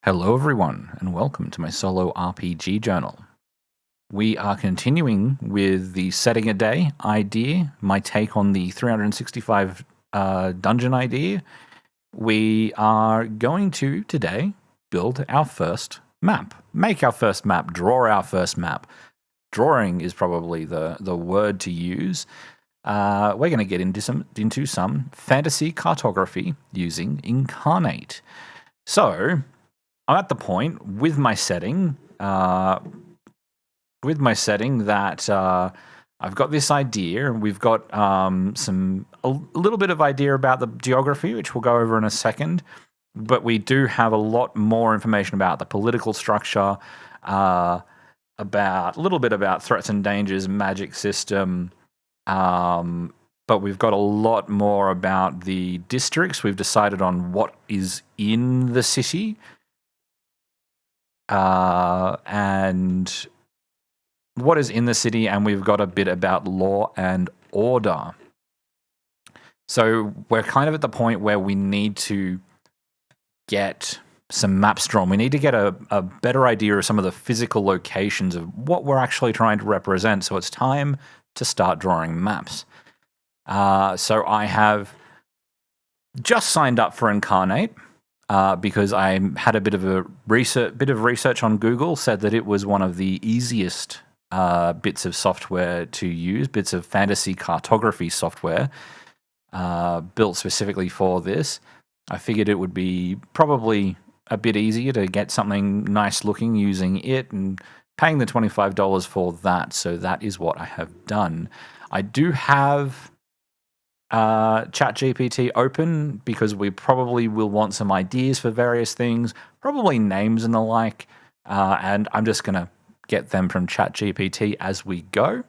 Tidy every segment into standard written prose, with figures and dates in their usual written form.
Hello, everyone, and welcome to my solo RPG journal. We are continuing with the setting a day idea, my take on the 365 dungeon idea. We are going to today build our first map, make our first map, draw our first map. Drawing is probably the word to use. We're going to get into some fantasy cartography using Incarnate. So, I'm at the point with my setting that I've got this idea, and we've got a little bit of idea about the geography, which we'll go over in a second. But we do have a lot more information about the political structure, about a little bit about threats and dangers, magic system. But we've got a lot more about the districts. We've decided on what is in the city. And what is in the city, and we've got a bit about law and order. So we're kind of at the point where we need to get some maps drawn. We need to get a better idea of some of the physical locations of what we're actually trying to represent. So it's time to start drawing maps. So I have just signed up for Incarnate. Because I had a bit of research on Google, said that it was one of the easiest bits of software to use, bits of fantasy cartography software built specifically for this. I figured it would be probably a bit easier to get something nice looking using it and paying the $25 for that. So that is what I have done. I do have ChatGPT open because we probably will want some ideas for various things, probably names and the like, and I'm just going to get them from ChatGPT as we go.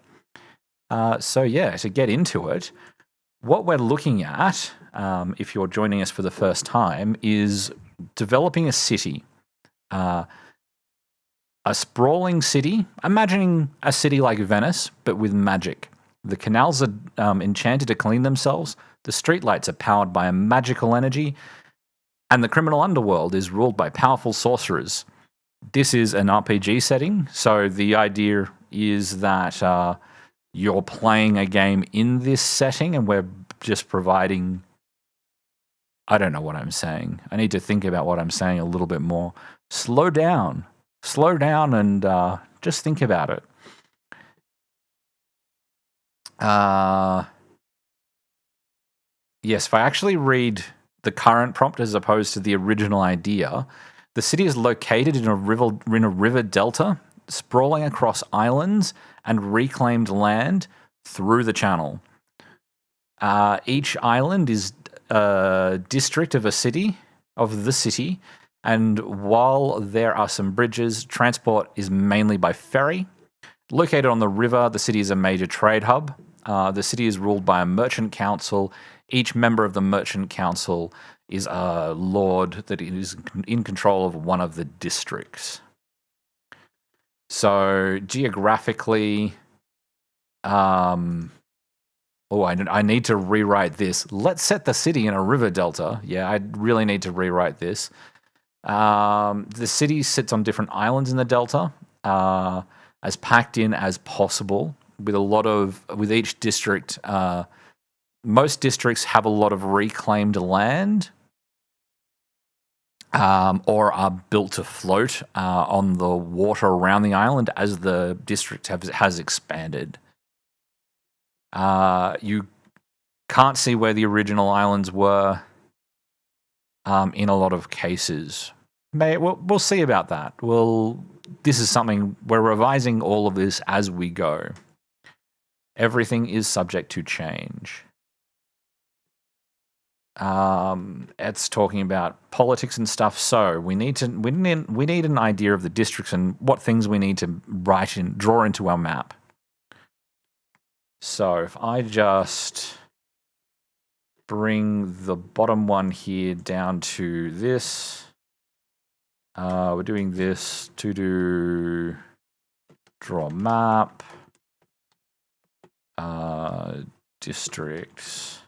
So to get into it, what we're looking at, if you're joining us for the first time, is developing a city. A sprawling city, imagining a city like Venice, but with magic. The canals are enchanted to clean themselves, the streetlights are powered by a magical energy, and the criminal underworld is ruled by powerful sorcerers. This is an RPG setting, so the idea is that you're playing a game in this setting, and we're just providing... I don't know what I'm saying. I need to think about what I'm saying a little bit more. Slow down and just think about it. Yes, if I actually read the current prompt as opposed to the original idea, the city is located in a river delta, sprawling across islands and reclaimed land through the channel. Each island is a district of the city, and while there are some bridges, transport is mainly by ferry. Located on the river, the city is a major trade hub. The city is ruled by a merchant council. Each member of the merchant council is a lord that is in control of one of the districts. So geographically, I need to rewrite this. Let's set the city in a river delta. Yeah, I really need to rewrite this. The city sits on different islands in the delta, as packed in as possible, with each district. Most districts have a lot of reclaimed land, or are built to float on the water around the island as the district has expanded. You can't see where the original islands were in a lot of cases. We'll see about that. This is something we're revising all of this as we go. Everything is subject to change. It's talking about politics and stuff. So we need an idea of the districts and what things we need to draw into our map. So if I just bring the bottom one here down to this, we're doing this to do draw map, districts.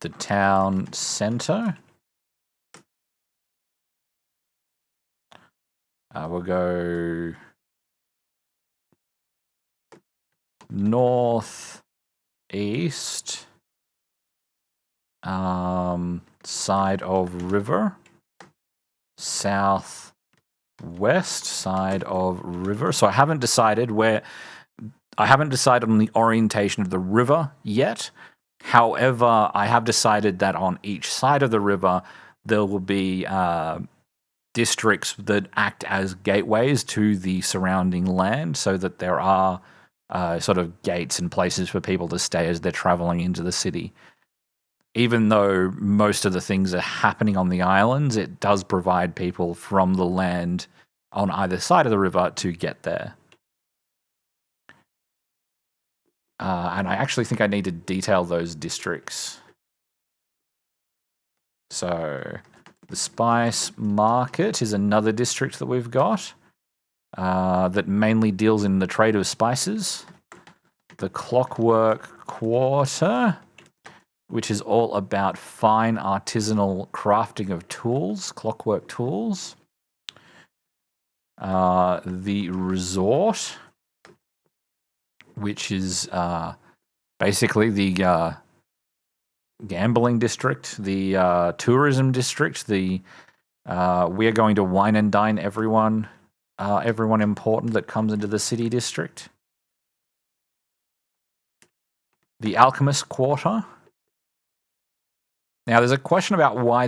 the town center. We'll go north, east, side of river, south, west side of river. So I haven't decided on the orientation of the river yet. However, I have decided that on each side of the river there will be districts that act as gateways to the surrounding land, so that there are sort of gates and places for people to stay as they're traveling into the city. Even though most of the things are happening on the islands, it does provide people from the land on either side of the river to get there. And I actually think I need to detail those districts. So the spice market is another district that we've got that mainly deals in the trade of spices. The clockwork quarter, which is all about fine artisanal crafting of tools, clockwork tools. The resort, which is basically the gambling district, the tourism district, we are going to wine and dine everyone important that comes into the city district. The alchemist quarter. Now, there's a question about why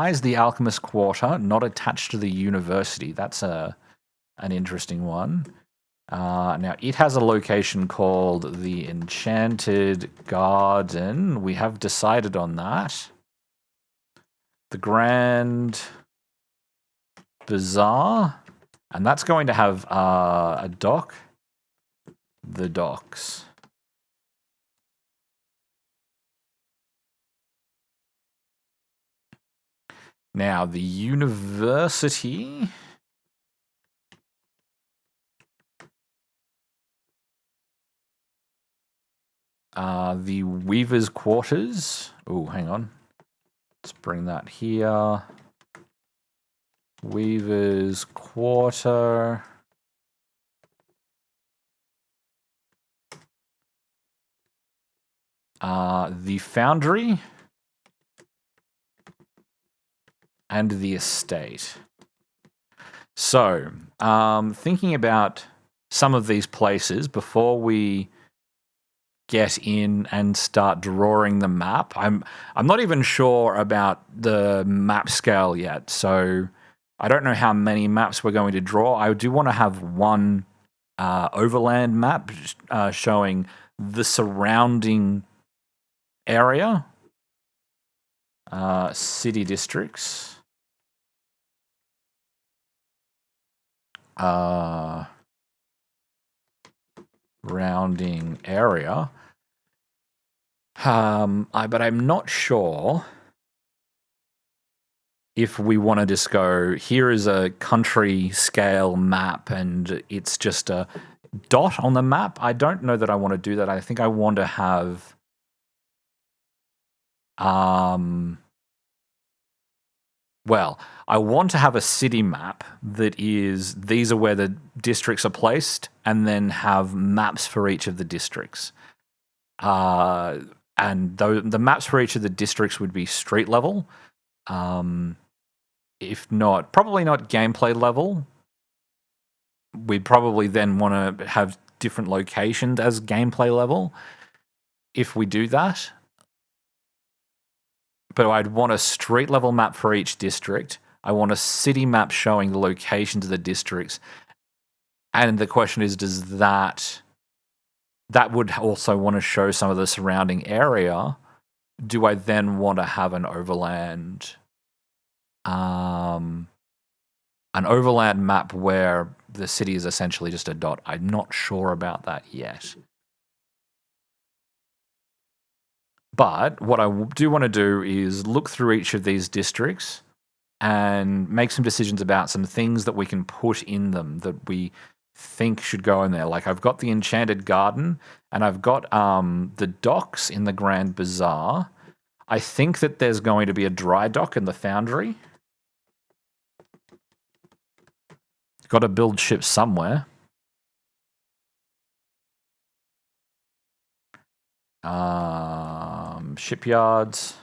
is the alchemist quarter not attached to the university? That's an interesting one. Now, it has a location called the Enchanted Garden. We have decided on that. The Grand Bazaar, and that's going to have a dock. The docks. Now, the university. The Weaver's Quarters. Oh, hang on. Let's bring that here. Weaver's Quarter. The Foundry. And the estate. So, thinking about some of these places before we get in and start drawing the map. I'm not even sure about the map scale yet, so I don't know how many maps we're going to draw. I do want to have one overland map showing the surrounding area, city districts. Rounding area. But I'm not sure if we want to just go, here is a country scale map and it's just a dot on the map. I don't know that I want to do that. I think I want to have I want to have a city map that is, these are where the districts are placed, and then have maps for each of the districts. And the maps for each of the districts would be street level. If not, probably not gameplay level. We'd probably then want to have different locations as gameplay level if we do that. But I'd want a street level map for each district. I want a city map showing the locations of the districts. And the question is, does that would also want to show some of the surrounding area? Do I then want to have an overland map where the city is essentially just a dot? I'm not sure about that yet. But what I do want to do is look through each of these districts and make some decisions about some things that we can put in them that we think should go in there. Like, I've got the Enchanted Garden and I've got the docks in the Grand Bazaar. I think that there's going to be a dry dock in the foundry. Got to build ships somewhere. Shipyards.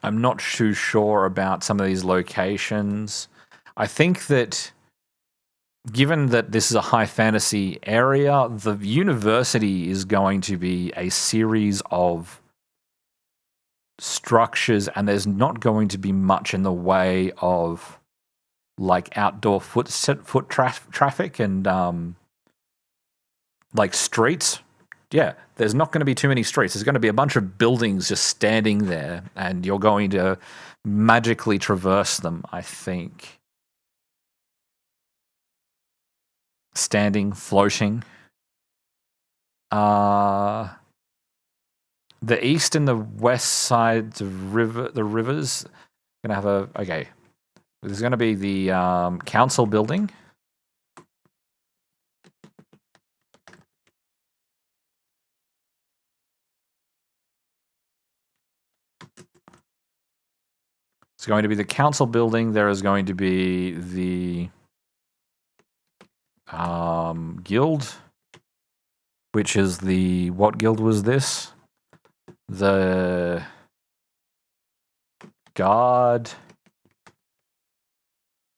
I'm not too sure about some of these locations. I think that given that this is a high fantasy area, the university is going to be a series of structures, and there's not going to be much in the way of like outdoor traffic and like streets. Yeah, there's not going to be too many streets. There's going to be a bunch of buildings just standing there, and you're going to magically traverse them, I think. Standing, floating. The east and the west sides of the rivers gonna have a okay. There's gonna be the council building. It's going to be the council building. There is going to be the guild, which is the what guild was this? The guard.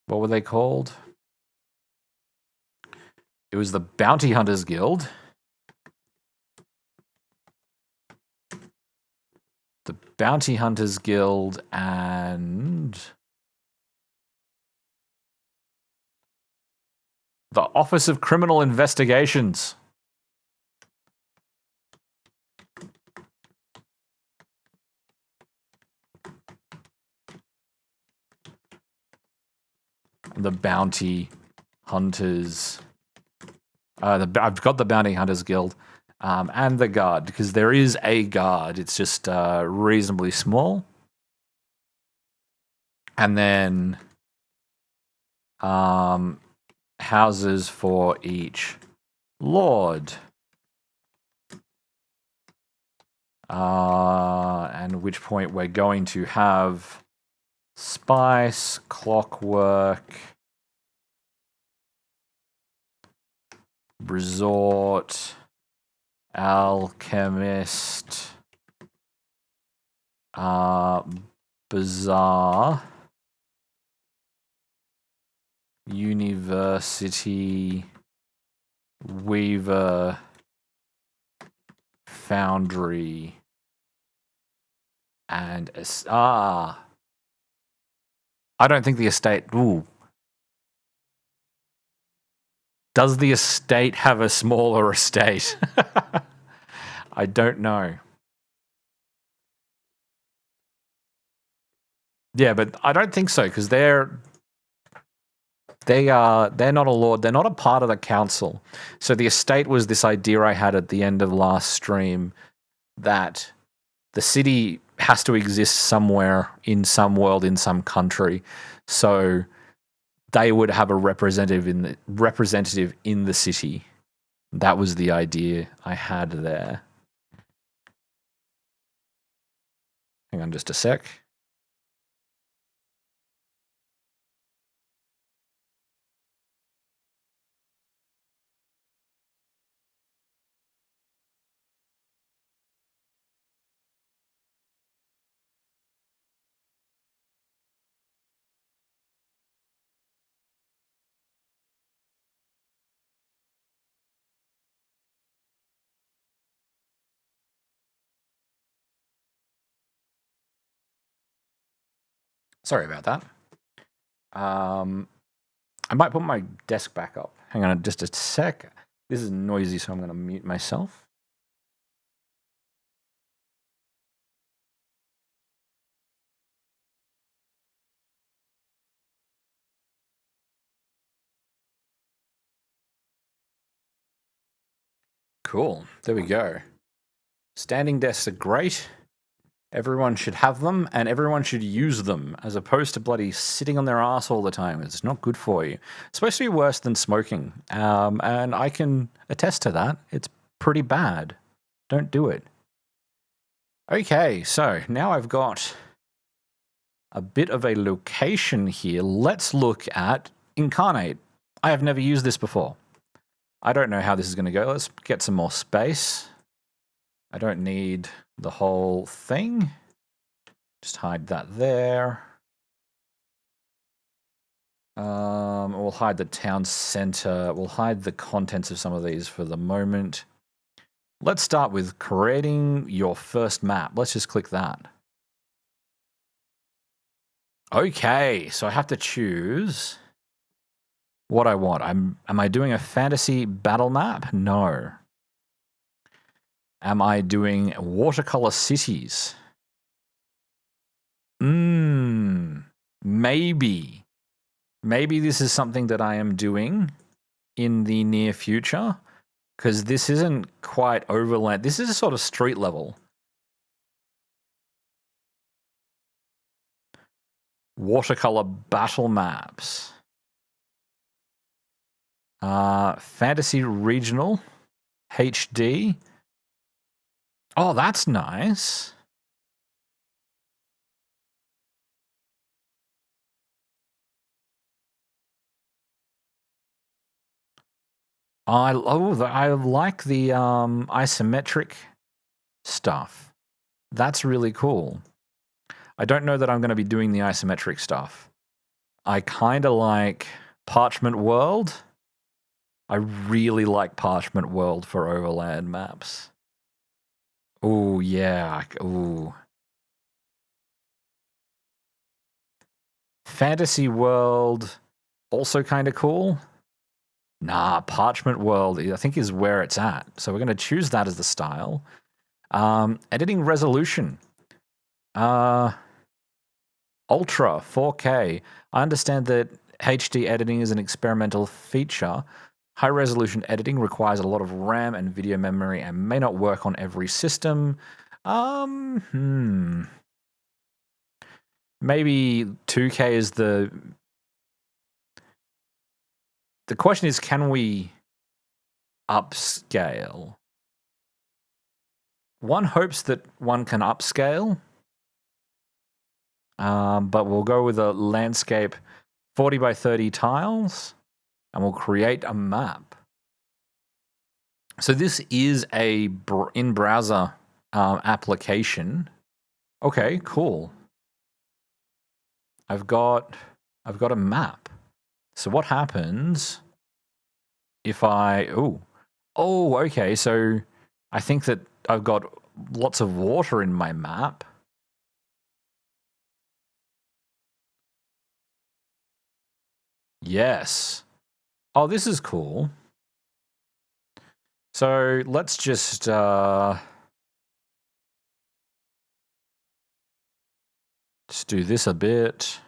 What were they called? It was the Bounty Hunters Guild. The Bounty Hunters Guild and the Office of Criminal Investigations. The Bounty Hunters. I've got the Bounty Hunters Guild and the Guard, because there is a Guard. It's just reasonably small. And then houses for each Lord. And at which point we're going to have Spice, Clockwork, Resort, Alchemist, Bazaar, University, Weaver, Foundry, and I don't think the estate. Ooh. Does the estate have a smaller estate? I don't know. Yeah, but I don't think so, because they're not a lord. They're not a part of the council. So the estate was this idea I had at the end of last stream that the city has to exist somewhere in some world, in some country. So they would have a representative in the city. That was the idea I had there. Hang on just a sec. Sorry about that. I might put my desk back up. Hang on just a sec. This is noisy, so I'm going to mute myself. Cool. There we go. Standing desks are great. Everyone should have them and everyone should use them as opposed to bloody sitting on their ass all the time. It's not good for you. It's supposed to be worse than smoking. And I can attest to that. It's pretty bad. Don't do it. Okay, so now I've got a bit of a location here. Let's look at Incarnate. I have never used this before. I don't know how this is going to go. Let's get some more space. I don't need the whole thing. Just hide that there. We'll hide the town center. We'll hide the contents of some of these for the moment. Let's start with creating your first map. Let's just click that. Okay, so I have to choose what I want. Am I doing a fantasy battle map? No. Am I doing watercolor cities? Maybe. Maybe this is something that I am doing in the near future, because this isn't quite overland. This is a sort of street level. Watercolor battle maps. Fantasy regional HD. Oh, that's nice. I like the isometric stuff. That's really cool. I don't know that I'm going to be doing the isometric stuff. I kind of like Parchment World. I really like Parchment World for overland maps. Oh, yeah. Ooh. Fantasy World, also kind of cool. Nah, Parchment World, I think, is where it's at. So we're going to choose that as the style. Editing resolution. Ultra 4K. I understand that HD editing is an experimental feature. High resolution editing requires a lot of RAM and video memory and may not work on every system. Maybe 2K is the question is, can we upscale? One hopes that one can upscale, but we'll go with a landscape 40 by 30 tiles, and we'll create a map. So this is a in-browser application. Okay, cool. I've got a map. So what happens if I... Oh, okay, so I think that I've got lots of water in my map. Yes. Oh, this is cool. So let's just do this a bit.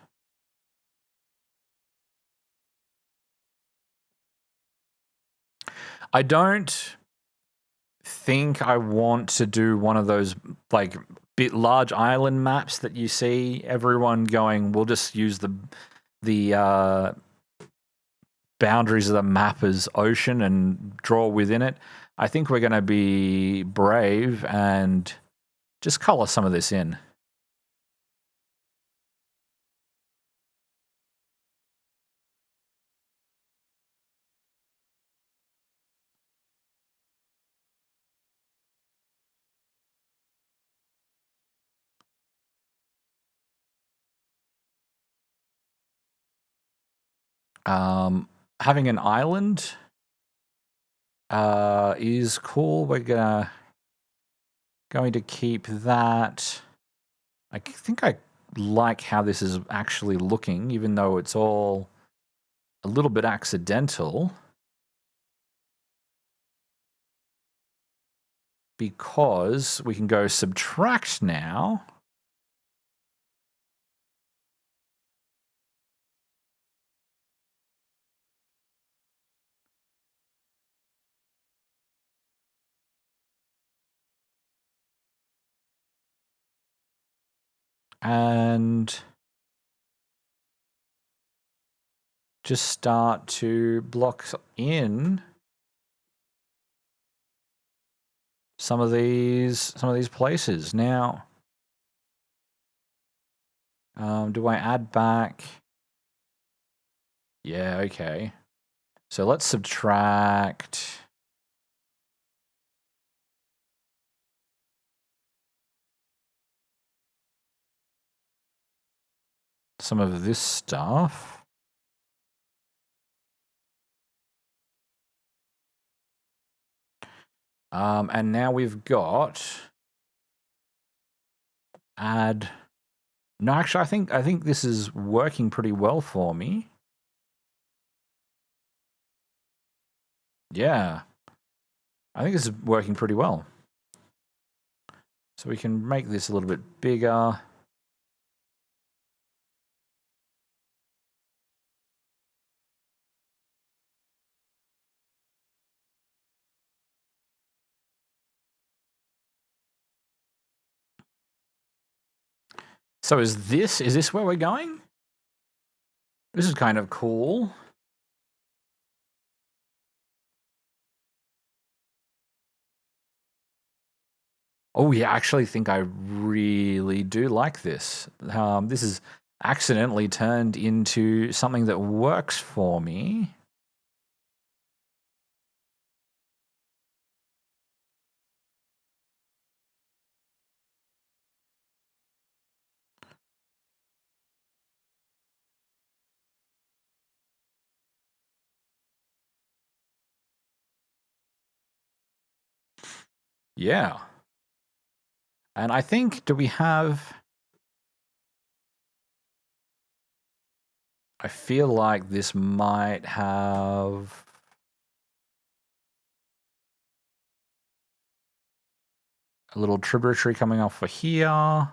I don't think I want to do one of those like bit large island maps that you see everyone going, we'll just use the boundaries of the map as ocean and draw within it. I think we're going to be brave and just color some of this in. Having an island is cool. We're going to keep that. I think I like how this is actually looking, even though it's all a little bit accidental. Because we can go subtract now. and just start to block in some of these places. Now, do I add back? Yeah, okay. So let's subtract some of this stuff. And now we've got add. No, actually, I think this is working pretty well for me. Yeah, I think this is working pretty well. So we can make this a little bit bigger. So is this where we're going? This is kind of cool. Oh yeah, I actually think I really do like this. This is accidentally turned into something that works for me. Yeah. And I think, do we have... I feel like this might have... a little tributary coming off for here.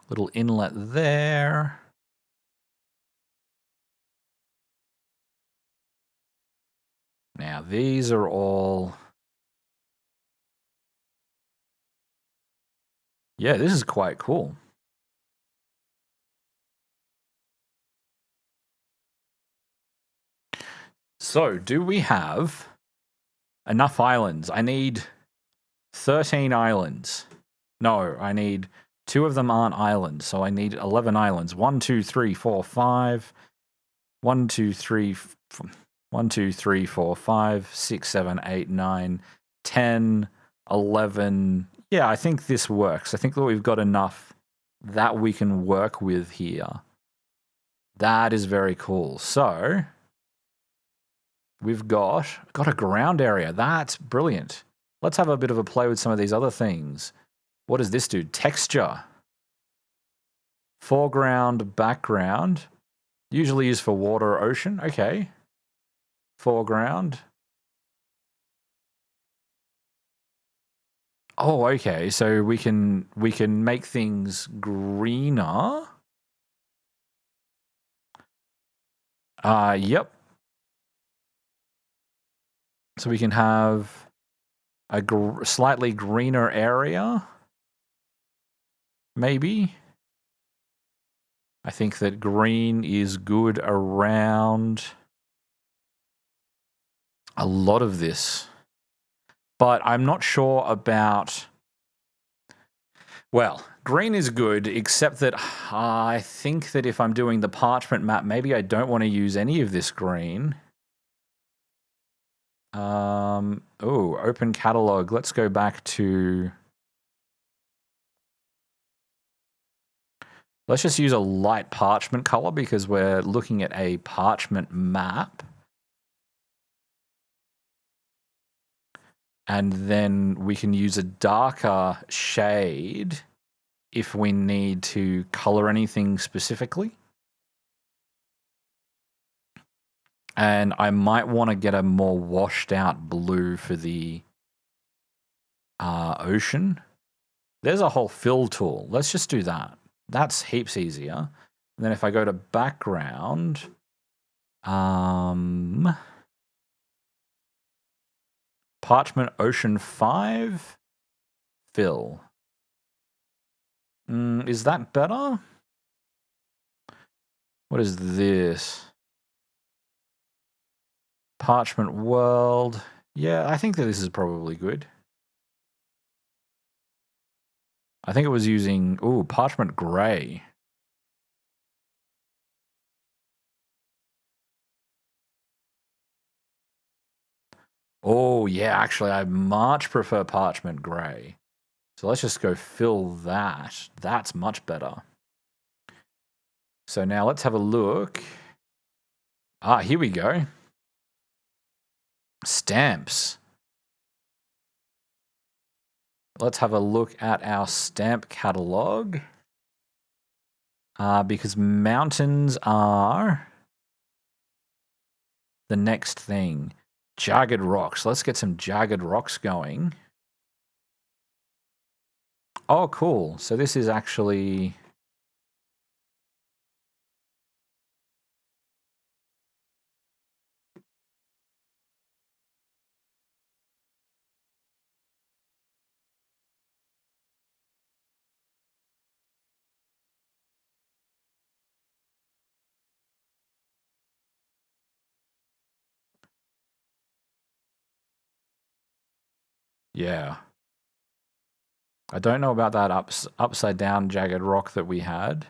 Little inlet there. Now these are all... Yeah, this is quite cool. So, do we have enough islands? I need 13 islands. No, I need... 2 of them aren't islands, so I need 11 islands. 1, 2, 3, 4, 5. 1, 2, 3... 1, 2, 3, 4, 5, 6, 7, 8, 9, 10, 11. Yeah, I think this works. I think that we've got enough that we can work with here. That is very cool. So, we've got a ground area. That's brilliant. Let's have a bit of a play with some of these other things. What does this do? Texture. Foreground, background. Usually used for water or ocean. Okay. Foreground. Oh, okay. So we can make things greener. Yep. So we can have a slightly greener area. Maybe. I think that green is good around a lot of this. But I'm not sure about... Well, green is good, except that I think that if I'm doing the parchment map, maybe I don't want to use any of this green. Oh, open catalog. Let's go back to... Let's just use a light parchment color because we're looking at a parchment map. And then we can use a darker shade if we need to color anything specifically. And I might want to get a more washed out blue for the ocean. There's a whole fill tool. Let's just do that. That's heaps easier. And then if I go to background, Parchment Ocean 5, fill. Is that better? What is this? Parchment World. Yeah, I think that this is probably good. I think it was using, Parchment Gray. Oh, yeah, actually, I much prefer Parchment Gray. So let's just go fill that. That's much better. So now let's have a look. Here we go. Stamps. Let's have a look at our stamp catalog. Because mountains are the next thing. Jagged rocks. Let's get some jagged rocks going. Oh, cool. So this is actually... Yeah. I don't know about that upside down jagged rock that we had.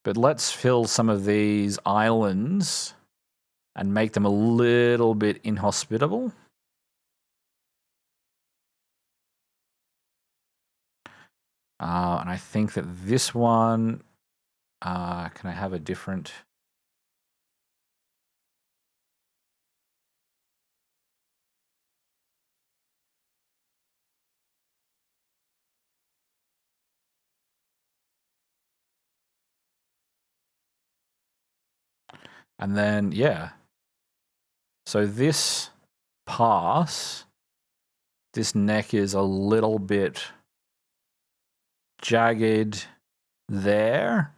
But let's fill some of these islands and make them a little bit inhospitable. And I think that this one, can I have a different... And then, yeah. So this pass, this neck is a little bit jagged there.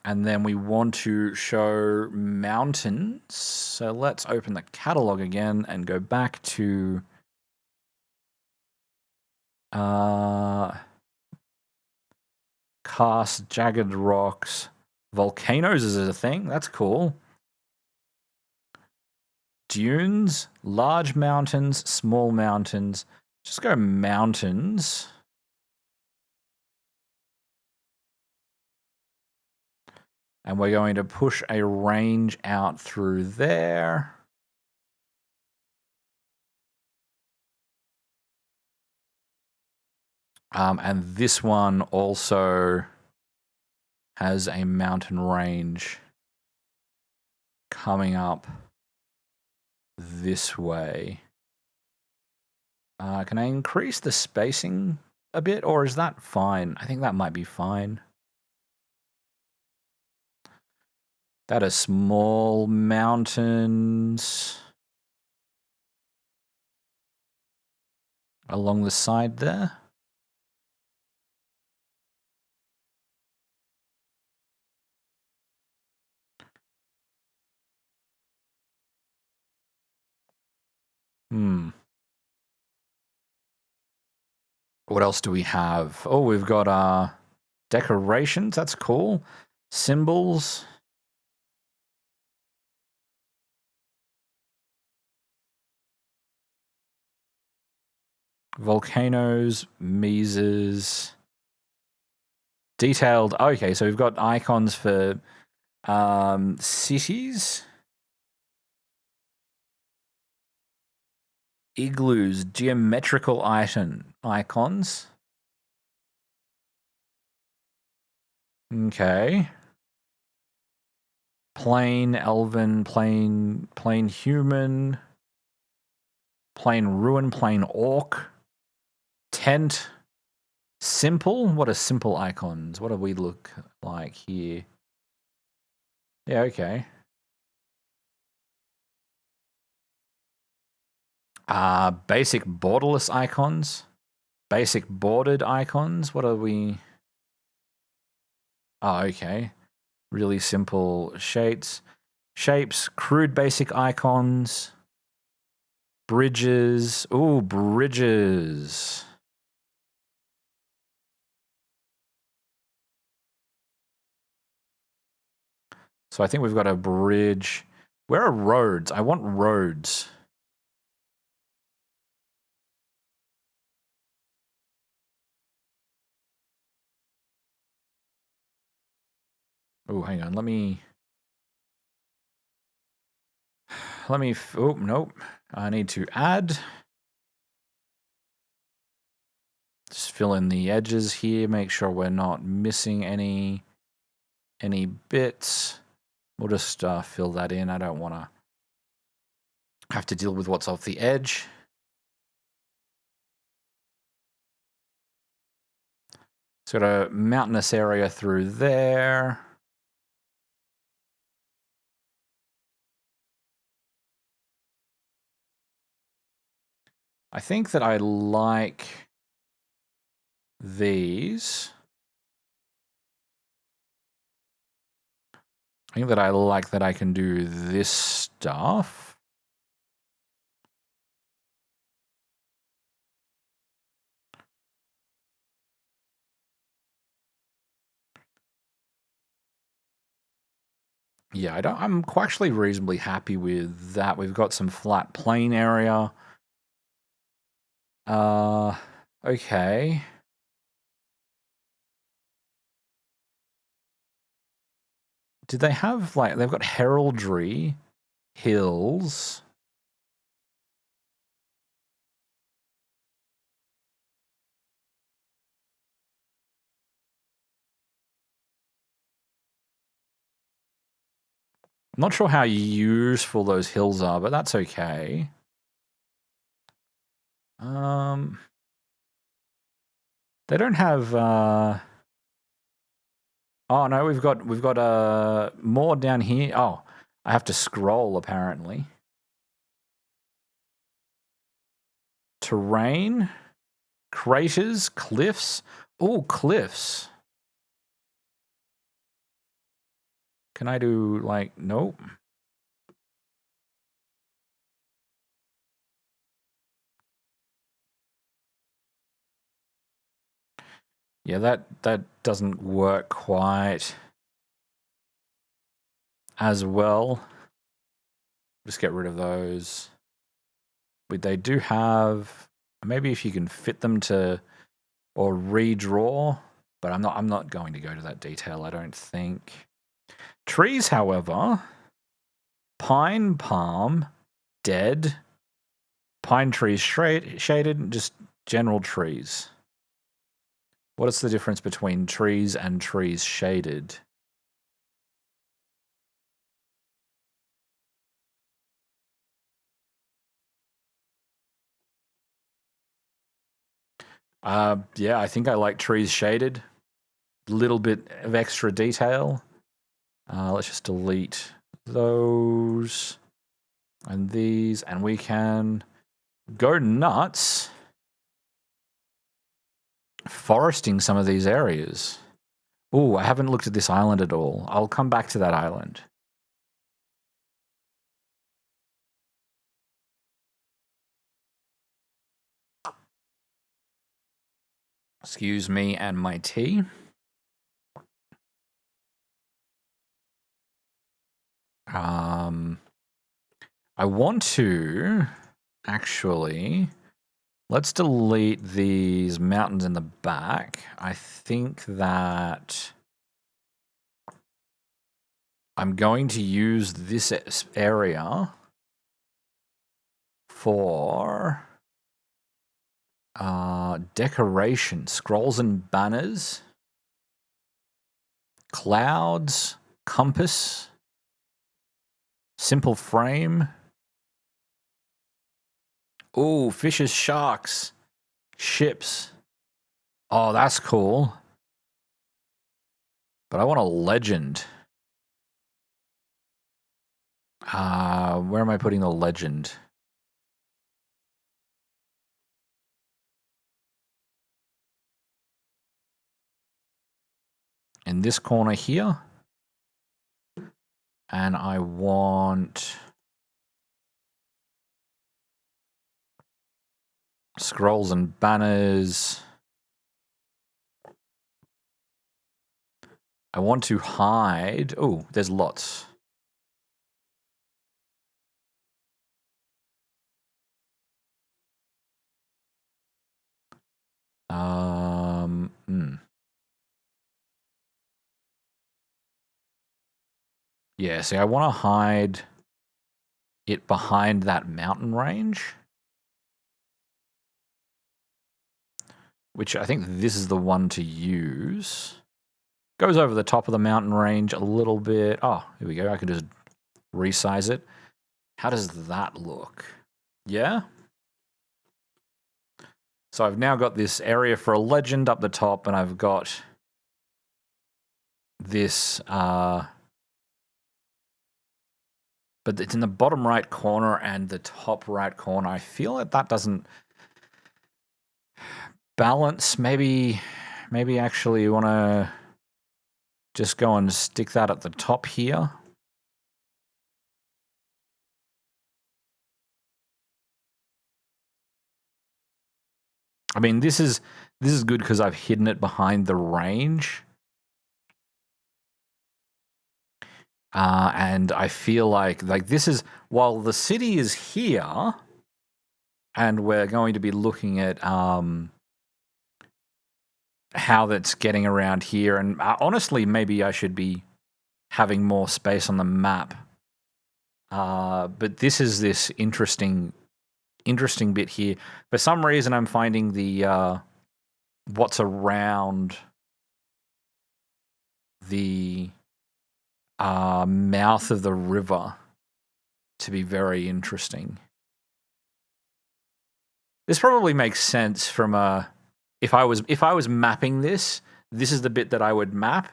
And then we want to show mountains. So let's open the catalog again and go back to cast jagged rocks. Volcanoes is a thing. That's cool. Dunes, large mountains, small mountains. Just go mountains. And we're going to push a range out through there. And this one also has a mountain range coming up this way. Can I increase the spacing a bit, or is that fine? I think that might be fine. That are small mountains along the side there. What else do we have? Oh, we've got decorations. That's cool. Symbols. Volcanoes, mesas. Detailed. Okay, so we've got icons for cities. Igloos, geometrical icons. Okay. Plain elven, plain human, plain ruin, plain orc, tent, simple. What are simple icons? What do we look like here? Yeah, okay. Basic borderless icons. Basic bordered icons. What are we? Oh, okay. Really simple shapes. Crude basic icons. Bridges. Ooh, bridges. So I think we've got a bridge. Where are roads? I want roads. Oh, hang on. Let me. Oh, nope. I need to add. Just fill in the edges here. Make sure we're not missing any bits. We'll just fill that in. I don't want to have to deal with what's off the edge. It's got a mountainous area through there. I think that I like these. I think that I like that I can do this stuff. Yeah, I'm actually reasonably happy with that. We've got some flat plain area. Okay. Did they have, like, they've got heraldry, hills. I'm not sure how useful those hills are, but that's okay. They don't have, oh no, we've got more down here. Oh, I have to scroll apparently. Terrain, craters, cliffs. Oh, cliffs. Can I do, like, nope. Yeah, that doesn't work quite as well. Just get rid of those. But they do have, maybe if you can fit them to, or redraw, but I'm not going to go to that detail, I don't think. Trees, however, pine, palm, dead, pine trees shaded, just general trees. What is the difference between trees and trees shaded? Yeah, I think I like trees shaded. Little bit of extra detail. Let's just delete those and these, and we can go nuts foresting some of these areas. Oh, I haven't looked at this island at all. I'll come back to that island. Excuse me and my tea. I want to actually, let's delete these mountains in the back. I think that I'm going to use this area for decoration, scrolls and banners, clouds, compass, simple frame. Ooh, fishes, sharks, ships. Oh, that's cool. But I want a legend. Where am I putting the legend? in this corner here. And I want scrolls and banners. I want to hide. Oh, there's lots. Yeah, see, I want to hide it behind that mountain range, which I think this is the one to use. Goes over the top of the mountain range a little bit. Oh, here we go. I could just resize it. How does that look? Yeah? So I've now got this area for a legend up the top, and I've got this, but it's in the bottom right corner and the top right corner. I feel like that doesn't balance. Maybe actually you want to just go and stick that at the top here. I mean, this is good because I've hidden it behind the range. And I feel like this is, while the city is here, and we're going to be looking at how that's getting around here. And honestly, maybe I should be having more space on the map. But this is this interesting bit here. For some reason, I'm finding the what's around the mouth of the river to be very interesting. This probably makes sense from a if I was mapping this is the bit that I would map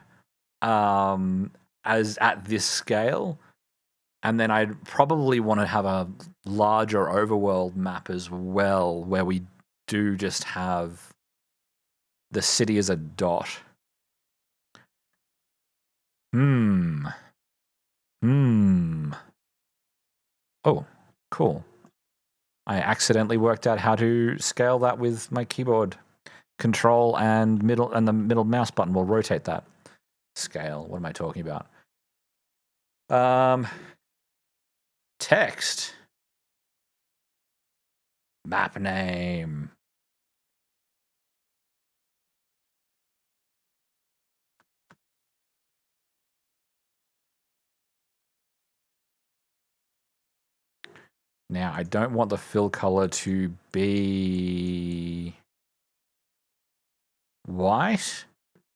as at this scale. And then I'd probably want to have a larger overworld map as well, where we do just have the city as a dot. Oh, cool. I accidentally worked out how to scale that with my keyboard. Control and the middle mouse button will rotate that. Scale. What am I talking about? Text. Map name. Now, I don't want the fill color to be white,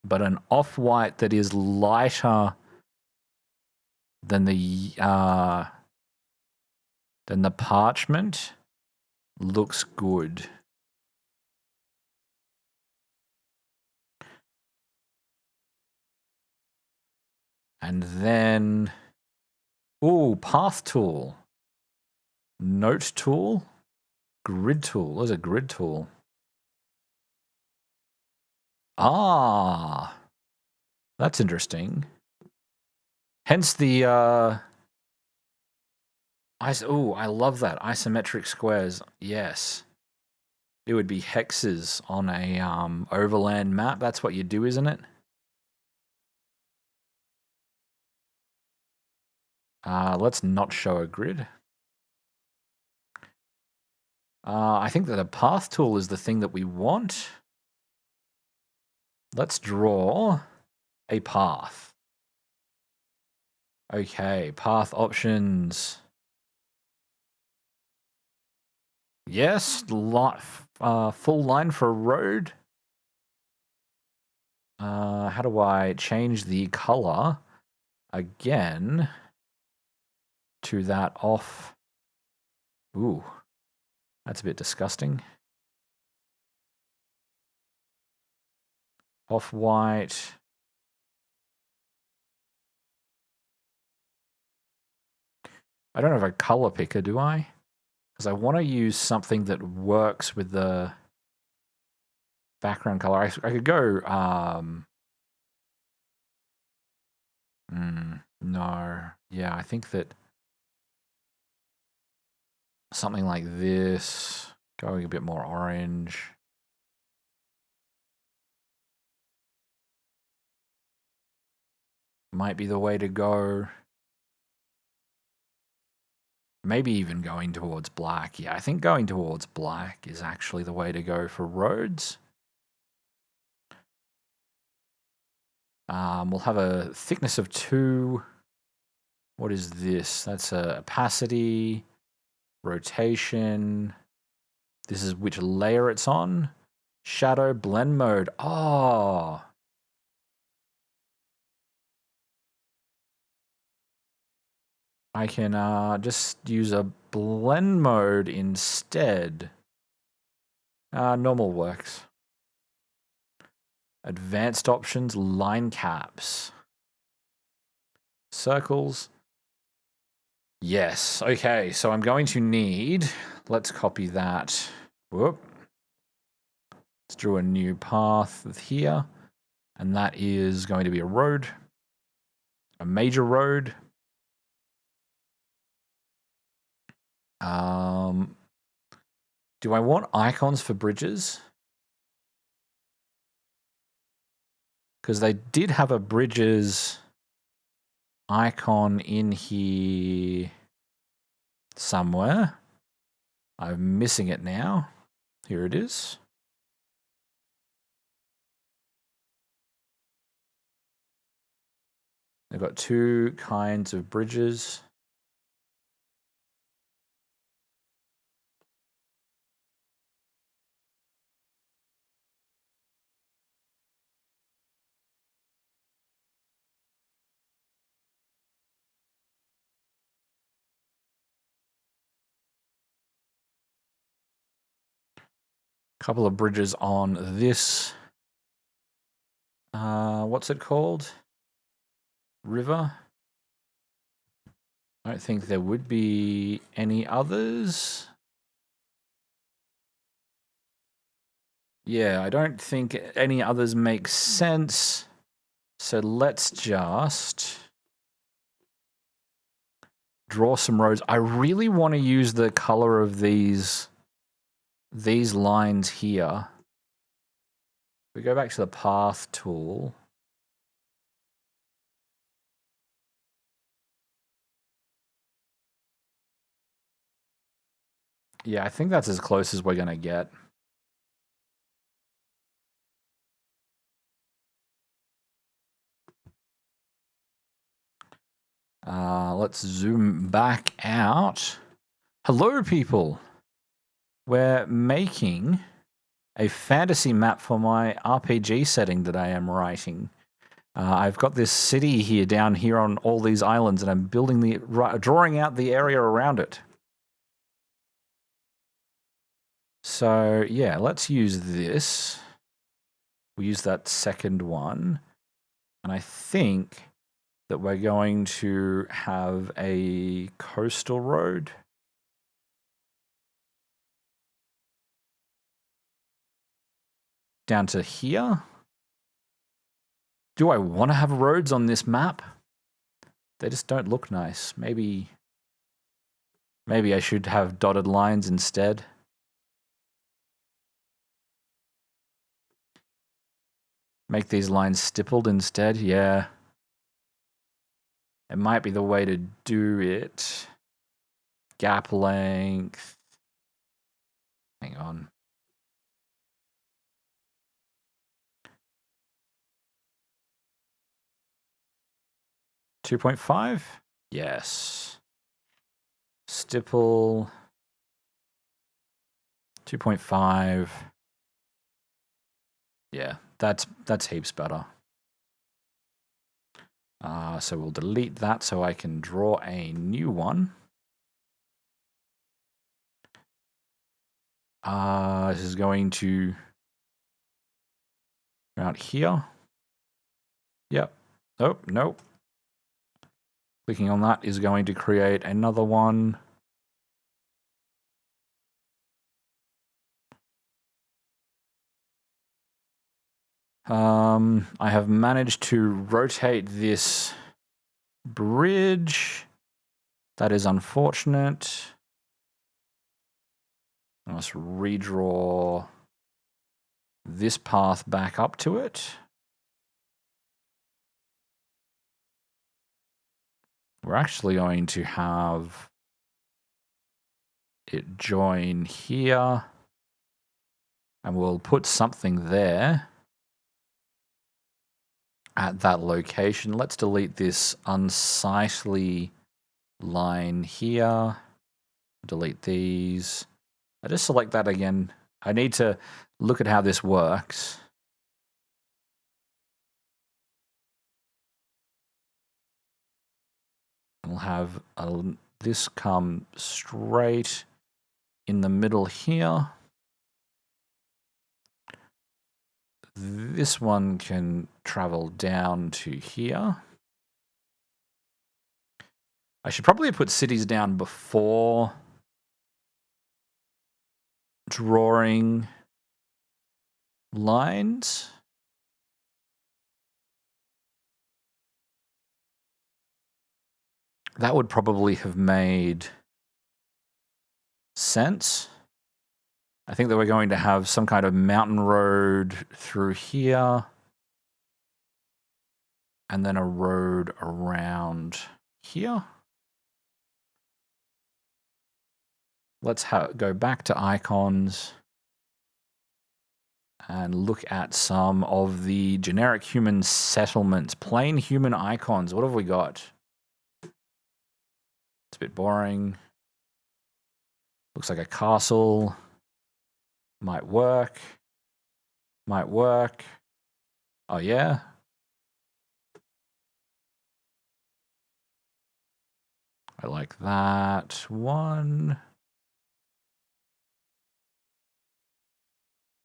but an off-white that is lighter than the parchment looks good. And then, path tool, note tool, grid tool. There's a grid tool. Ah, that's interesting. Hence the I love that isometric squares. Yes, it would be hexes on a overland map. That's what you do, isn't it? Let's not show a grid. I think that a path tool is the thing that we want. Let's draw a path. Okay, path options. Yes, full line for a road. How do I change the color again to that off? Ooh, that's a bit disgusting. Off-white. I don't have a color picker, do I? Because I want to use something that works with the background color. I could go No. Yeah, I think that something like this, going a bit more orange. Might be the way to go. Maybe even going towards black. Yeah, I think going towards black is actually the way to go for roads. We'll have a thickness of 2. What is this? That's a opacity, rotation. This is which layer it's on. Shadow blend mode. Oh. I can just use a blend mode instead. Normal works. Advanced options, line caps. Circles. Yes. Okay, so I'm going to need, let's copy that. Whoop. Let's draw a new path here. And that is going to be a road. A major road. Do I want icons for bridges? Because they did have a bridges icon in here somewhere. I'm missing it now. Here it is. They've got 2 kinds of bridges. Couple of bridges on this. What's it called? River. I don't think there would be any others. Yeah, I don't think any others make sense. So let's just draw some roads. I really want to use the color of these lines here. We go back to the path tool. Yeah, I think that's as close as we're going to get. Let's zoom back out. Hello, people. We're making a fantasy map for my RPG setting that I am writing. I've got this city here down here on all these islands, and I'm building drawing out the area around it. So yeah, let's use this. We use that second one, and I think that we're going to have a coastal road. Down to here. Do I want to have roads on this map? They just don't look nice. Maybe I should have dotted lines instead. Make these lines stippled instead, yeah. It might be the way to do it. Gap length. Hang on. $2.5? Yes. Stipple. 2.5. Yeah, that's heaps better. So we'll delete that so I can draw a new one. This is going to out here. Yep. Oh, nope. Clicking on that is going to create another one. I have managed to rotate this bridge. That is unfortunate. Let's redraw this path back up to it. We're actually going to have it join here, and we'll put something there at that location. Let's delete this unsightly line here. Delete these. I just select that again. I need to look at how this works. We'll have this come straight in the middle here. This one can travel down to here. I should probably put cities down before drawing lines. That would probably have made sense. I think that we're going to have some kind of mountain road through here, and then a road around here. Let's go back to icons and look at some of the generic human settlements. Plain human icons. What have we got? It's a bit boring. Looks like a castle. Might work. Might work. Oh, yeah? I like that one.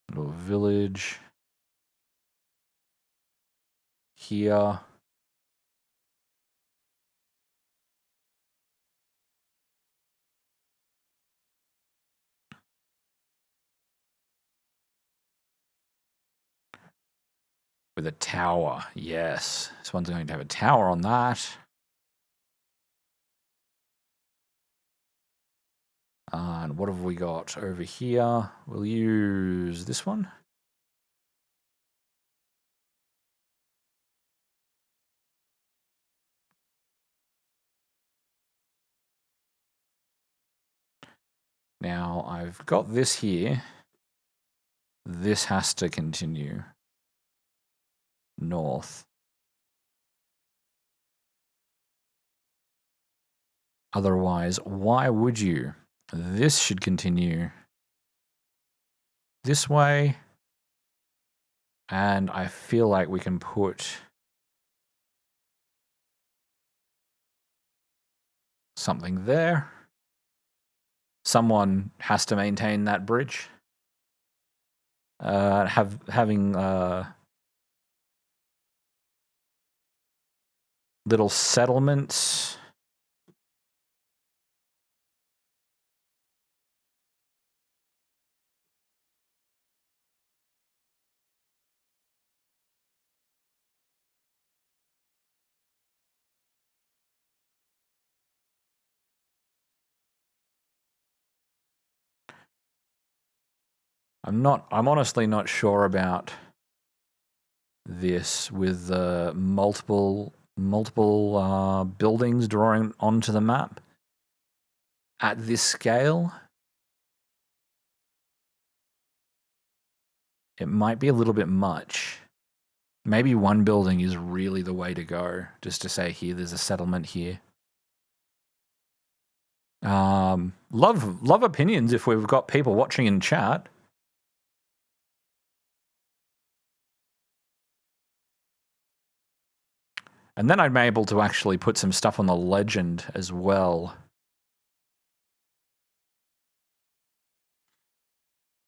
Little village. Here. With a tower, yes. This one's going to have a tower on that. And what have we got over here? We'll use this one. Now I've got this here. This has to continue north. Otherwise, why would you? This should continue this way. And I feel like we can put something there. Someone has to maintain that bridge. Having little settlements. I'm honestly not sure about this with multiple buildings drawing onto the map at this scale. It might be a little bit much. Maybe one building is really the way to go, just to say, here, there's a settlement here. Love opinions if we've got people watching in chat. And then I'm able to actually put some stuff on the legend as well.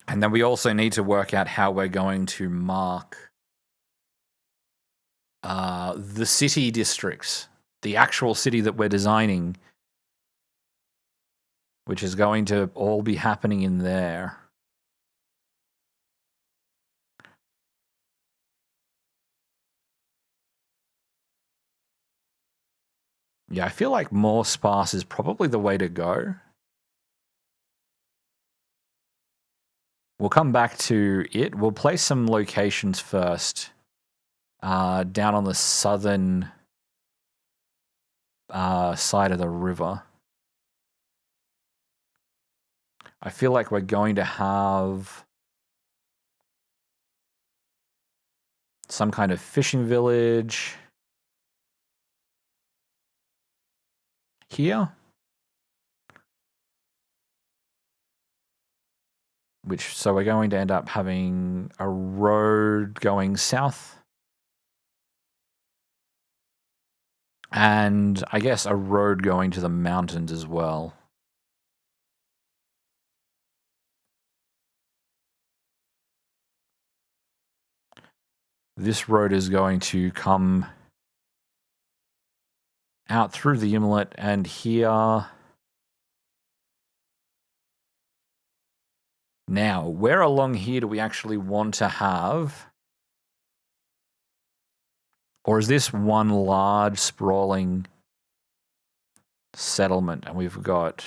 And then we also need to work out how we're going to mark the city districts, the actual city that we're designing, which is going to all be happening in there. Yeah, I feel like more sparse is probably the way to go. We'll come back to it. We'll place some locations first. Down on the southern side of the river. I feel like we're going to have some kind of fishing village here. So we're going to end up having a road going south. And I guess a road going to the mountains as well. This road is going to come out through the inlet and here. Now, where along here do we actually want to have? Or is this one large sprawling settlement? And we've got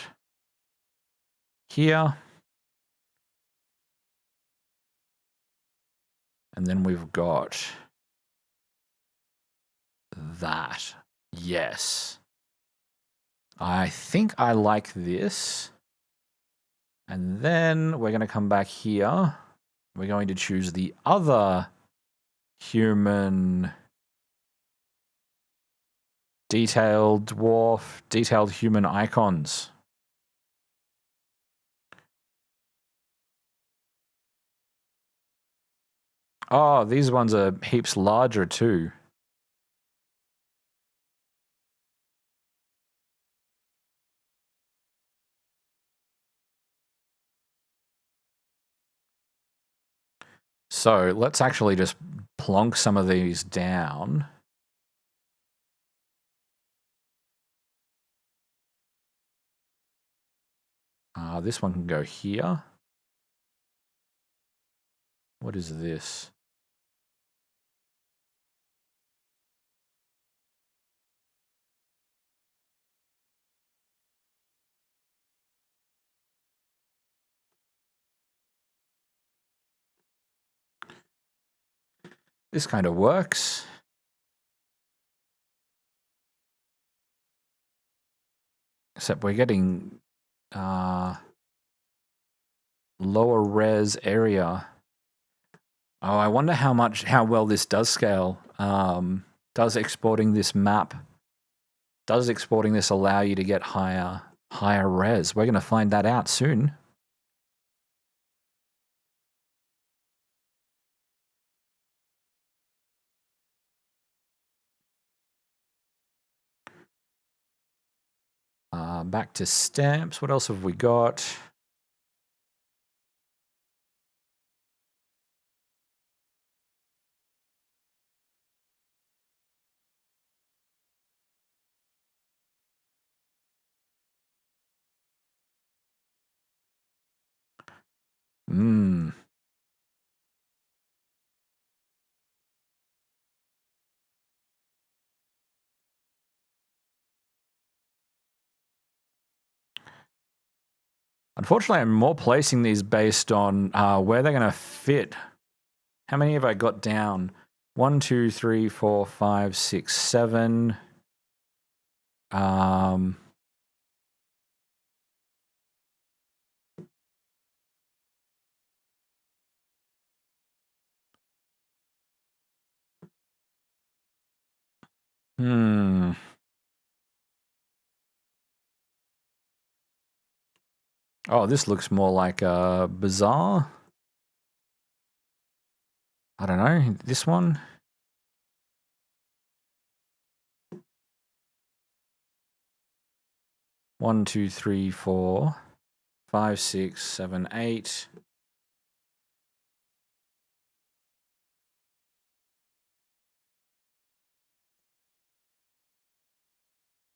here. And then we've got that. Yes. I think I like this. And then we're going to come back here. We're going to choose the other human detailed dwarf, detailed human icons. Oh, these ones are heaps larger too. So let's actually just plonk some of these down. This one can go here. What is this? This kind of works. Except we're getting lower res area. Oh, I wonder how well this does scale. Does exporting this allow you to get higher res? We're going to find that out soon. Back to stamps. What else have we got? Unfortunately, I'm more placing these based on where they're going to fit. How many have I got down? 1, 2, 3, 4, 5, 6, 7. Oh, this looks more like a bazaar. I don't know. This one? One, two, three, 4, 5, 6, 7, 8.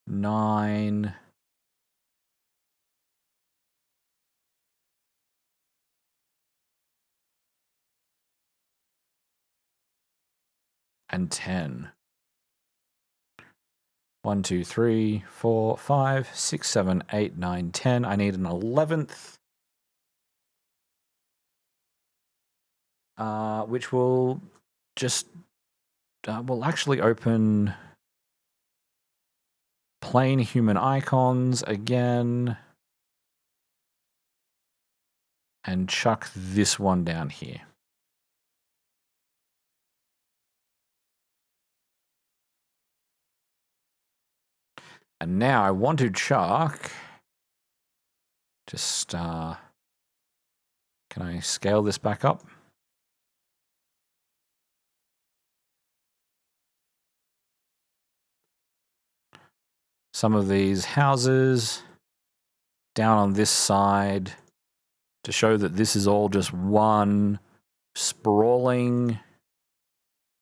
9. And 10. 1, 2, 3, 4, 5, 6, 7, 8, 9, 10. I need an 11th. Which will just will actually open plain human icons again and chuck this one down here. And now I want to chuck just can I scale this back up? Some of these houses down on this side to show that this is all just one sprawling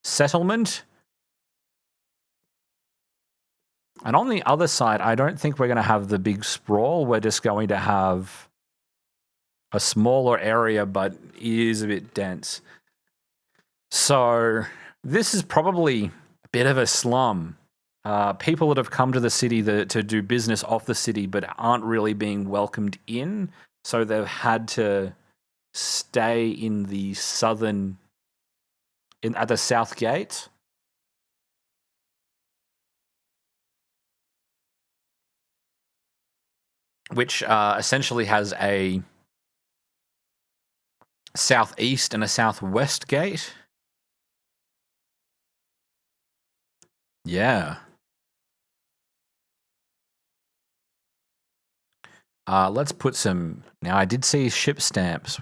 settlement. And on the other side, I don't think we're going to have the big sprawl. We're just going to have a smaller area, but is a bit dense. So this is probably a bit of a slum. People that have come to the city to do business off the city but aren't really being welcomed in. So they've had to stay in the at the south gate. Which essentially has a southeast and a southwest gate. Yeah. Let's put some... Now, I did see ship stamps.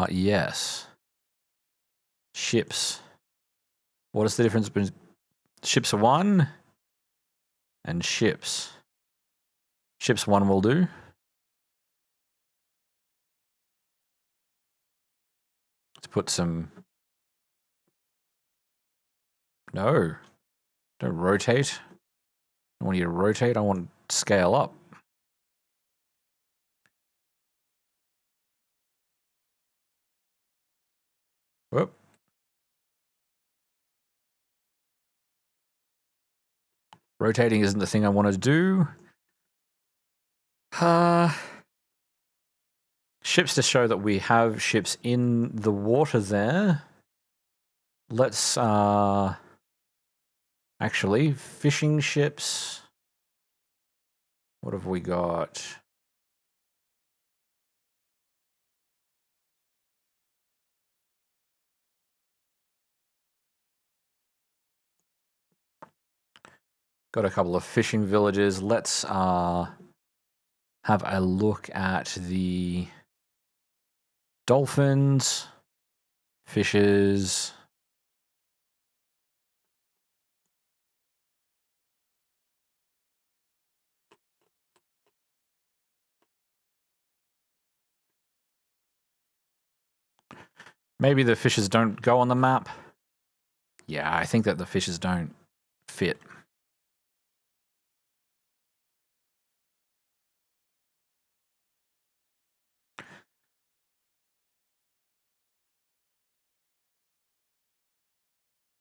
Yes. Ships. What is the difference between ships 1 and ships? Ships 1 will do. Let's put some... No. Don't rotate. I want you to rotate. I want to scale up. Whoop. Rotating isn't the thing I want to do. Ships to show that we have ships in the water there. Let's actually fishing ships. What have we got? Got a couple of fishing villages. Let's have a look at the dolphins, fishes. Maybe the fishes don't go on the map. Yeah, I think that the fishes don't fit.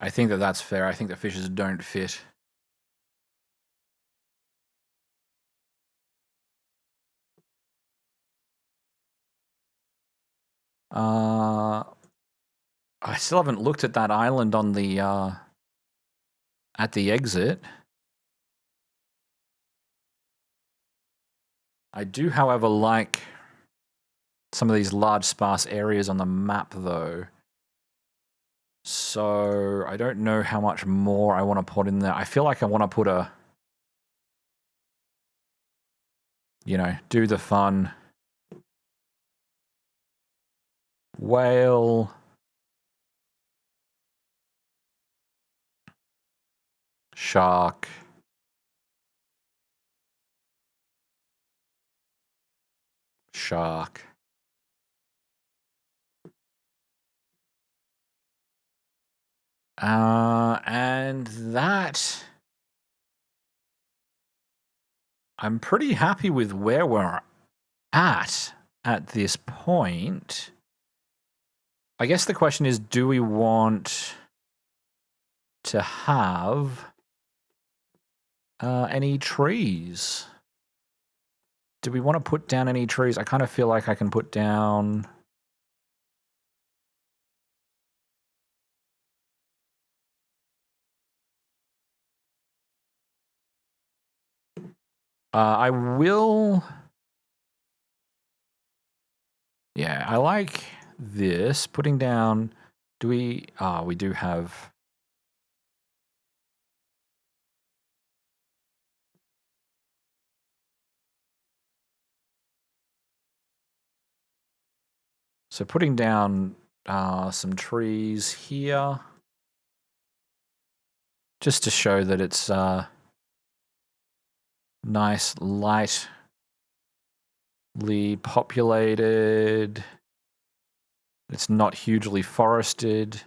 I think that that's fair. I think the fishes don't fit. I still haven't looked at that island on the at the exit. I do, however, like some of these large sparse areas on the map, though. So I don't know how much more I want to put in there. I feel like I want to put a, you know, do the fun whale, shark, shark. And that, I'm pretty happy with where we're at this point. I guess the question is, do we want to have any trees. Do we want to put down any trees? I kind of feel like I can put down... I will... Yeah, I like this. Putting down... Do we... we do have... So putting down some trees here, just to show that it's nice, lightly populated. It's not hugely forested.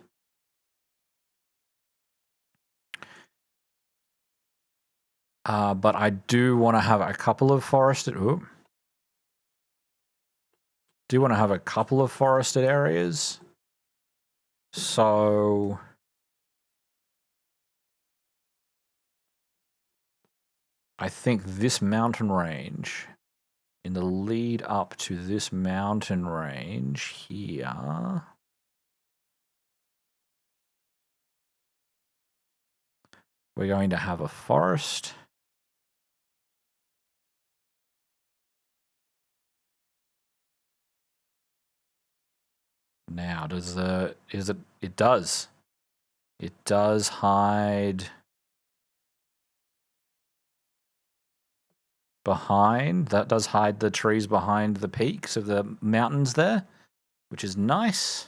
But I do want to have a couple of forested... Ooh. Do want to have a couple of forested areas. So... I think this mountain range, in the lead up to this mountain range here... We're going to have a forest. Now, it does. It does hide behind, that does hide the trees behind the peaks of the mountains there, which is nice.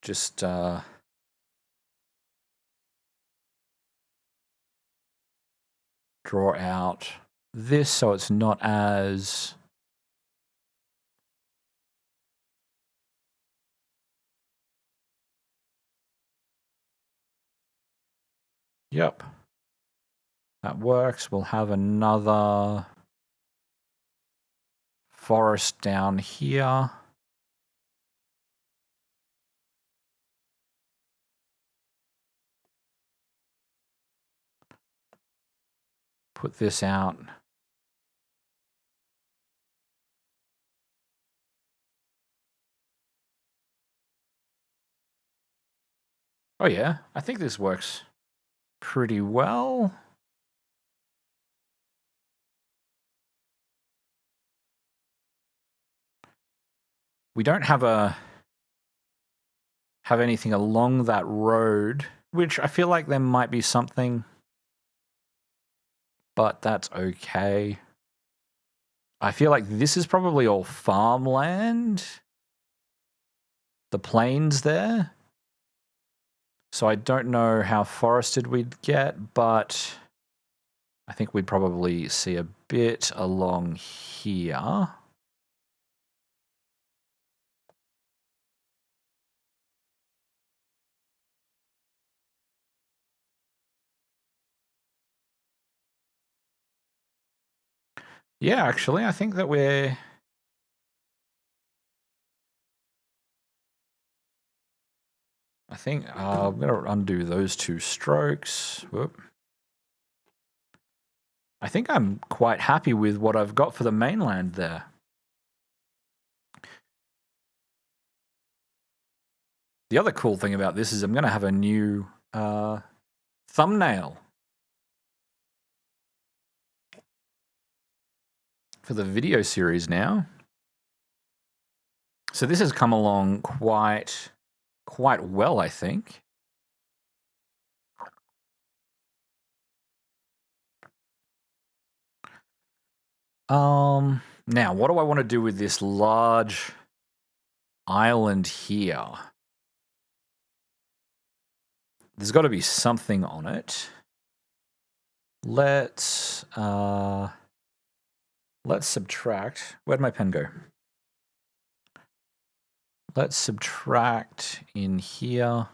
Just draw out this so it's not as... Yep. That works. We'll have another forest down here. Put this out. Oh yeah, I think this works pretty well. We don't have anything along that road, which I feel like there might be something, but that's okay. I feel like this is probably all farmland. The plains there. So I don't know how forested we'd get, but I think we'd probably see a bit along here. Yeah, actually, I think that we're... I think I'm going to undo those two strokes. Whoop. I think I'm quite happy with what I've got for the mainland there. The other cool thing about this is I'm going to have a new thumbnail for the video series now. So this has come along quite well, I think. Now, what do I want to do with this large island here? There's got to be something on it. Let's subtract. Where'd my pen go? Let's subtract in here.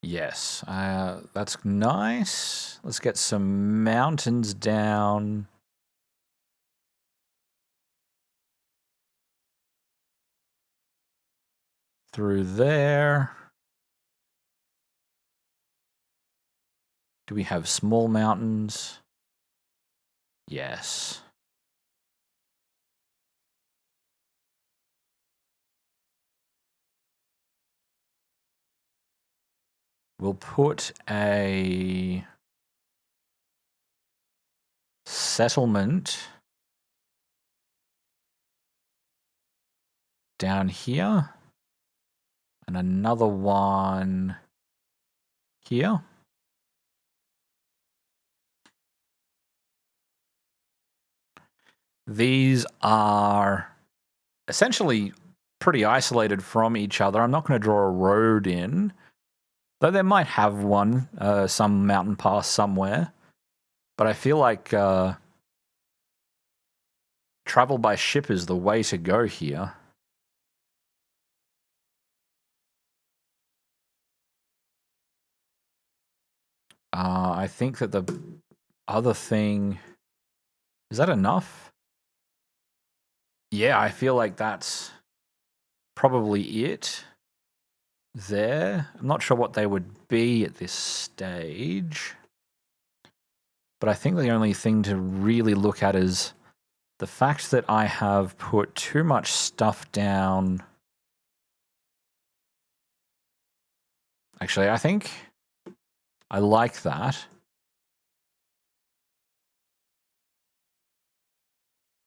Yes, that's nice. Let's get some mountains down. Through there. Do we have small mountains? Yes. We'll put a settlement down here and another one here. These are essentially pretty isolated from each other. I'm not going to draw a road in, though they might have one, some mountain pass somewhere. But I feel like travel by ship is the way to go here. I think that the other thing... Is that enough? Yeah, I feel like that's probably it there. I'm not sure what they would be at this stage. But I think the only thing to really look at is the fact that I have put too much stuff down. Actually, I think I like that.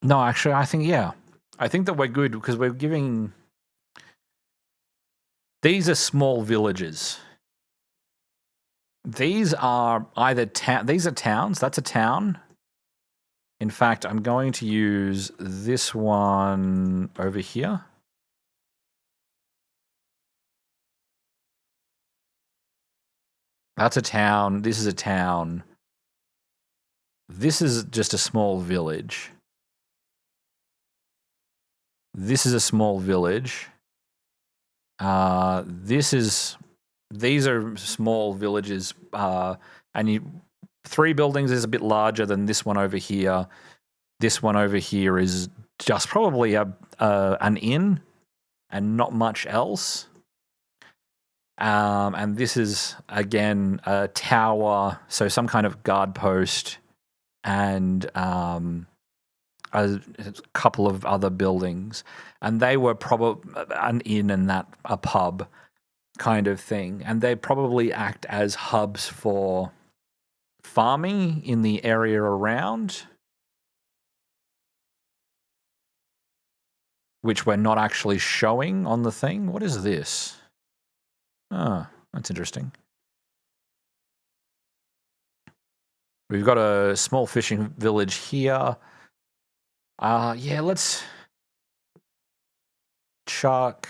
No, actually, I think, yeah. I think that we're good because we're giving... These are small villages. These are either these are towns. That's a town. In fact, I'm going to use this one over here. That's a town. This is a town. This is just a small village. This is a small village. These are small villages, and 3 buildings is a bit larger than this one over here. This one over here is just probably an inn and not much else. And this is, again, a tower, so some kind of guard post, and a couple of other buildings. And they were probably an inn and that a pub kind of thing. And they probably act as hubs for farming in the area around, which we're not actually showing on the thing. What is this? Oh, that's interesting. We've got a small fishing village here. Yeah, let's chuck...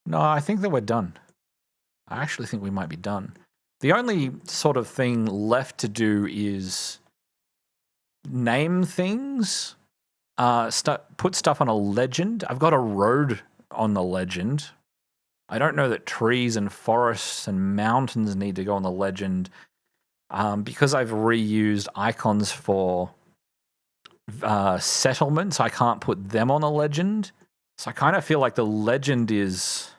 No, I think that we're done. I actually think we might be done. The only sort of thing left to do is name things, put stuff on a legend. I've got a road on the legend. I don't know that trees and forests and mountains need to go on the legend, because I've reused icons for settlements. I can't put them on a legend. So I kind of feel like the legend is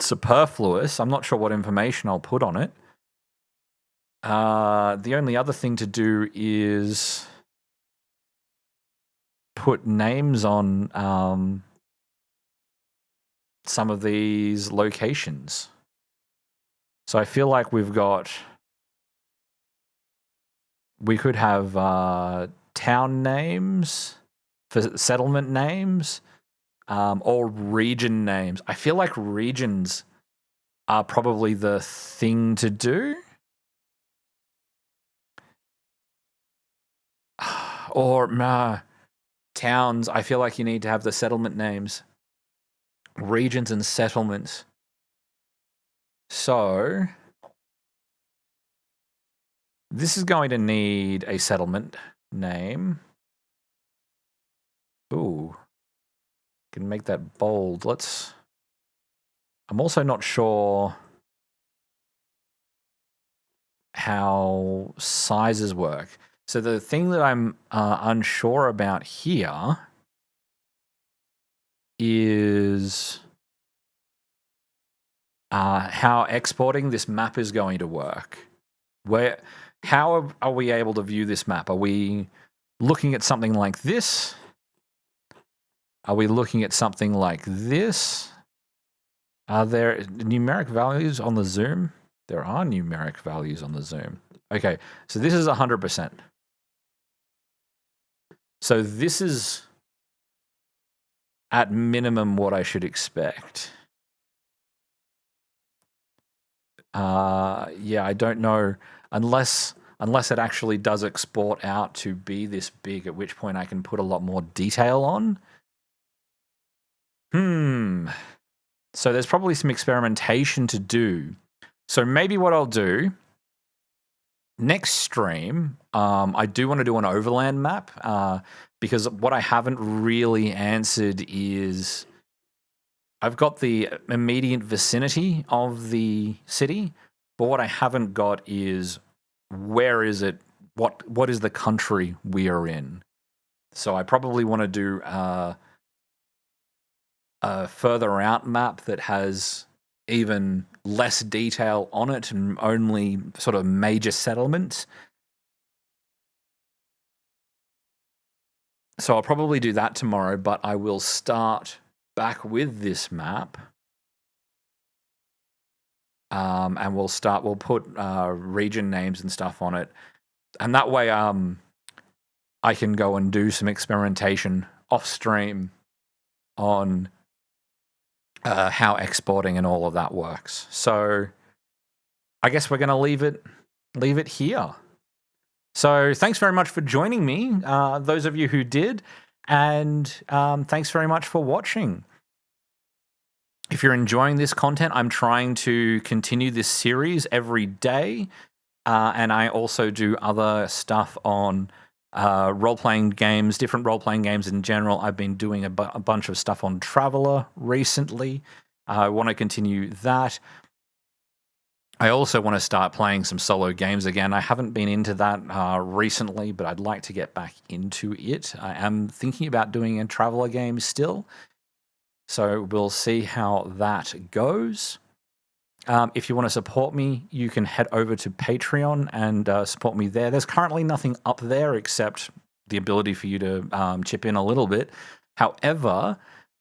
superfluous. I'm not sure what information I'll put on it. The only other thing to do is put names on some of these locations. So I feel like we could have town names for settlement names, or region names. I feel like regions are probably the thing to do. Or towns, I feel like you need to have the settlement names. Regions and settlements. So this is going to need a settlement name. Ooh, can make that bold. I'm also not sure how sizes work. So the thing that I'm unsure about here is how exporting this map is going to work. How are we able to view this map? Are we looking at something like this? Are we looking at something like this? Are there numeric values on the zoom? There are numeric values on the zoom. Okay, so this is 100%. So this is at minimum what I should expect. Yeah, I don't know unless it actually does export out to be this big, at which point I can put a lot more detail on. So there's probably some experimentation to do. So maybe what I'll do next stream, I do want to do an overland map because what I haven't really answered is I've got the immediate vicinity of the city, but what I haven't got is where is it? What is the country we are in? So I probably want to do a further out map that has even less detail on it and only sort of major settlements. So I'll probably do that tomorrow, but I will start back with this map. And we'll put region names and stuff on it. And that way I can go and do some experimentation off stream on how exporting and all of that works. So I guess we're going to leave it here. So thanks very much for joining me, those of you who did, and thanks very much for watching. If you're enjoying this content, I'm trying to continue this series every day, and I also do other stuff on role-playing games, different role-playing games in general. I've been doing a bunch of stuff on Traveller recently. I want to continue that. I also want to start playing some solo games again. I haven't been into that recently, but I'd like to get back into it. I am thinking about doing a Traveller game still, so we'll see how that goes. If you want to support me, you can head over to Patreon and support me there. There's currently nothing up there except the ability for you to chip in a little bit. However,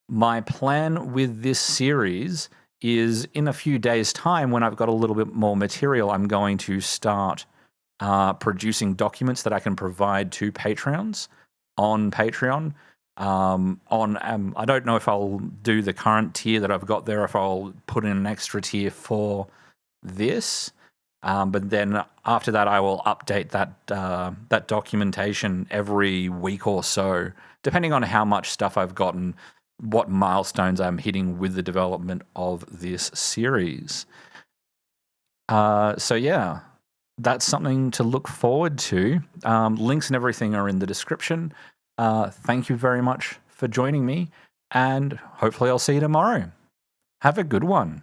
my plan with this series is in a few days' time, when I've got a little bit more material, I'm going to start producing documents that I can provide to Patreons on Patreon. I don't know if I'll do the current tier that I've got there, if I'll put in an extra tier for this. But then after that, I will update that documentation every week or so, depending on how much stuff I've gotten, what milestones I'm hitting with the development of this series. So yeah, that's something to look forward to. Links and everything are in the description. Thank you very much for joining me, and hopefully I'll see you tomorrow. Have a good one.